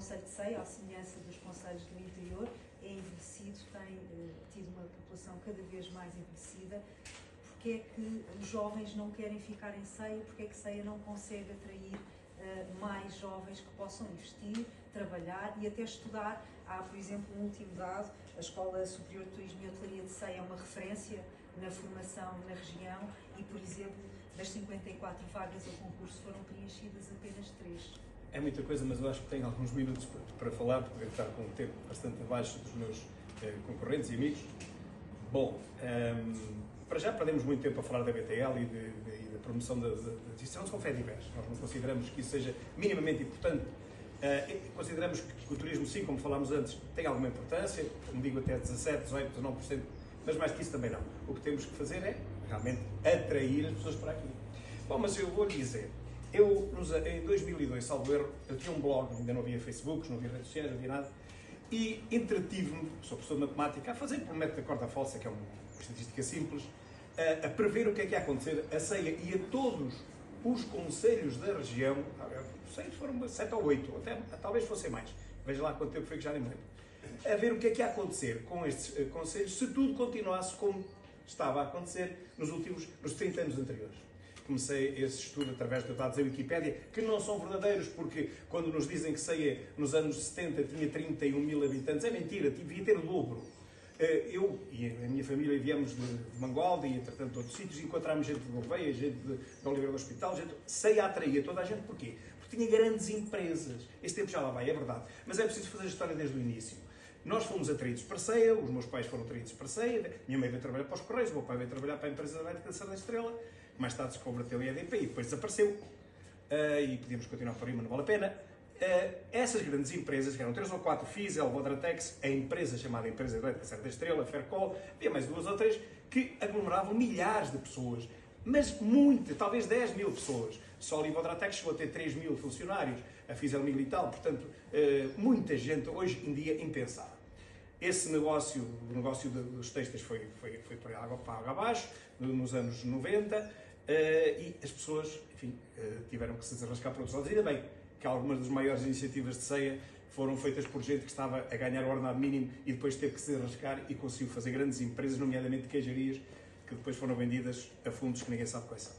Conselho de Ceia, à semelhança dos conselhos do interior, é envelhecido, tem tido uma população cada vez mais envelhecida. Porque é que os jovens não querem ficar em Ceia? Porque é que Ceia não consegue atrair mais jovens que possam investir, trabalhar e até estudar? Há, por exemplo, um último dado: a Escola Superior de Turismo e Hotelaria de Ceia é uma referência na formação na região e, por exemplo, das 54 vagas ao concurso foram preenchidas apenas 3. É muita coisa, mas eu acho que tenho alguns minutos para falar, porque estar com um tempo bastante abaixo dos meus concorrentes e amigos. Bom, para já perdemos muito tempo a falar da BTL e da promoção da decisão com fé divers. Nós não consideramos que isso seja minimamente importante. Consideramos que o turismo, sim, como falámos antes, tem alguma importância, como digo, até 17%, 18%, 19%, mas mais que isso também não. O que temos que fazer é realmente atrair as pessoas para aqui. Bom, mas eu vou lhe dizer, em 2002, salvo erro, eu tinha um blog, ainda não havia Facebook, não havia redes sociais, não havia nada, e entretive-me, sou professor de matemática, a fazer por método da corda falsa, que é uma estatística simples, a prever o que é que ia acontecer a Ceia e a todos os concelhos da região. Sei que foram 7 ou 8, até talvez fossem mais, veja lá quanto tempo foi que já nem me lembro, a ver o que é que ia acontecer com estes concelhos se tudo continuasse como estava a acontecer nos 30 anos anteriores. Comecei esse estudo através de dados da Wikipédia, que não são verdadeiros, porque quando nos dizem que Ceia nos anos 70 tinha 31 mil habitantes, é mentira, devia ter o dobro. Eu e a minha família viemos de Mangualde e, entretanto, de outros sítios, e encontramos gente de Gouveia, gente de Oliveira do Hospital, Ceia atraía toda a gente. Porquê? Porque tinha grandes empresas. Este tempo já lá vai, é verdade. Mas é preciso fazer a história desde o início. Nós fomos atraídos para Ceia, os meus pais foram atraídos para Ceia, minha mãe veio trabalhar para os Correios, o meu pai veio trabalhar para a empresa elétrica de Serra da Estrela, mais tarde se converteu em EDP e depois desapareceu. E podíamos continuar por aí, mas não vale a pena. Essas grandes empresas, que eram 3 ou 4, Fisel, Vodratex, a empresa chamada Empresa Elétrica Serra da Estrela, Fercol, havia mais 2 ou 3, que aglomeravam milhares de pessoas, mas muitas, talvez 10 mil pessoas. Só a Vodratex chegou a ter 3 mil funcionários, a Fisel mil e tal, portanto, muita gente, hoje em dia, impensável. Esse negócio, o negócio dos têxteis foi para água abaixo, nos anos 90, e as pessoas, enfim, tiveram que se desarrascar para outros lados. Ainda bem que algumas das maiores iniciativas de Ceia foram feitas por gente que estava a ganhar o ordenado mínimo e depois teve que se desarrascar e conseguiu fazer grandes empresas, nomeadamente queijarias, que depois foram vendidas a fundos que ninguém sabe quais são.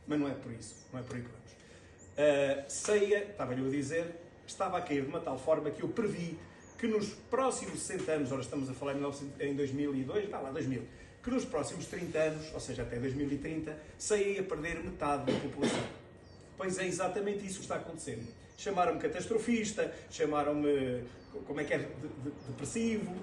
Mas não é por isso, não é por aí que vamos. Ceia, estava-lhe a dizer, estava a cair de uma tal forma que eu previ que nos próximos 60 anos, ora estamos a falar em 2002, está lá, 2000, que nos próximos 30 anos, ou seja, até 2030, Ceia ia perder metade da população. Pois é exatamente isso que está acontecendo. Chamaram-me catastrofista, chamaram-me, como é que é, depressivo.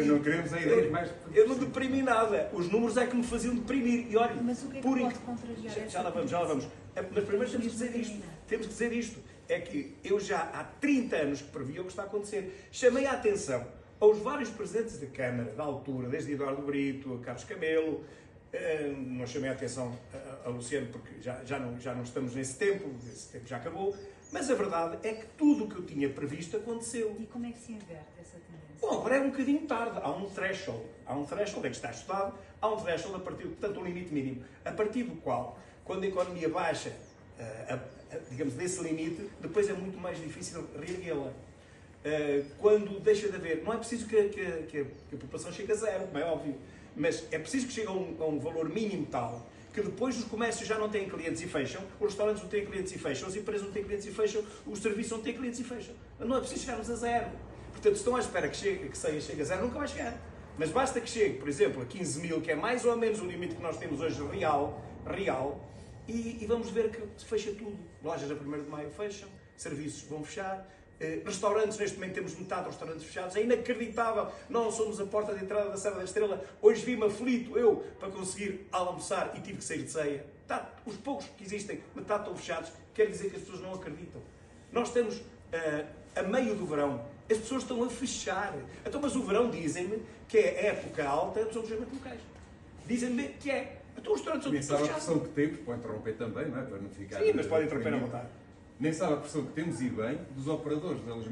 Não queremos a ideia mais... Eu não deprimi nada, os números é que me faziam deprimir. E olha, mas o que é que pode contrariar já lá vamos. Mas primeiro temos que dizer isto. É que eu já há 30 anos que previa o que está a acontecer. Chamei a atenção aos vários presidentes da Câmara, da altura, desde Eduardo Brito, a Carlos Camelo, não chamei a atenção a Luciano porque já não estamos nesse tempo, esse tempo já acabou, mas a verdade é que tudo o que eu tinha previsto aconteceu. E como é que se inverte essa tendência? Bom, agora é um bocadinho tarde, há um threshold, é que está estudado, há um threshold a partir, portanto, um limite mínimo, a partir do qual, quando a economia baixa, digamos, desse limite, depois é muito mais difícil reerguê-la. Quando deixa de haver, não é preciso que a população chegue a zero, como é óbvio, mas é preciso que chegue a um valor mínimo tal que depois os comércios já não têm clientes e fecham, os restaurantes não têm clientes e fecham, as empresas não têm clientes e fecham, os serviços não têm clientes e fecham. Não é preciso chegarmos a zero. Portanto, se estão à espera que Ceia chegue a zero, nunca vai chegar. Mas basta que chegue, por exemplo, a 15 mil, que é mais ou menos o limite que nós temos hoje real, e vamos ver que se fecha tudo. Lojas a 1º de maio fecham, serviços vão fechar, restaurantes, neste momento temos metade dos restaurantes fechados, é inacreditável, não somos a porta de entrada da Serra da Estrela, hoje vi-me aflito, eu, para conseguir almoçar e tive que sair de Ceia. Os poucos que existem, metade estão fechados, quer dizer que as pessoas não acreditam. Nós estamos a meio do verão, as pessoas estão a fechar. Então, mas o verão dizem-me que é época alta dos alojamentos locais. Dizem-me que é. Então os restaurantes nem sabe a pressão que temos, pode interromper também, não é? Para não ficar... Sim, mas pode interromper à vontade. Nem sabe a pressão que temos, e bem, dos operadores de alojamento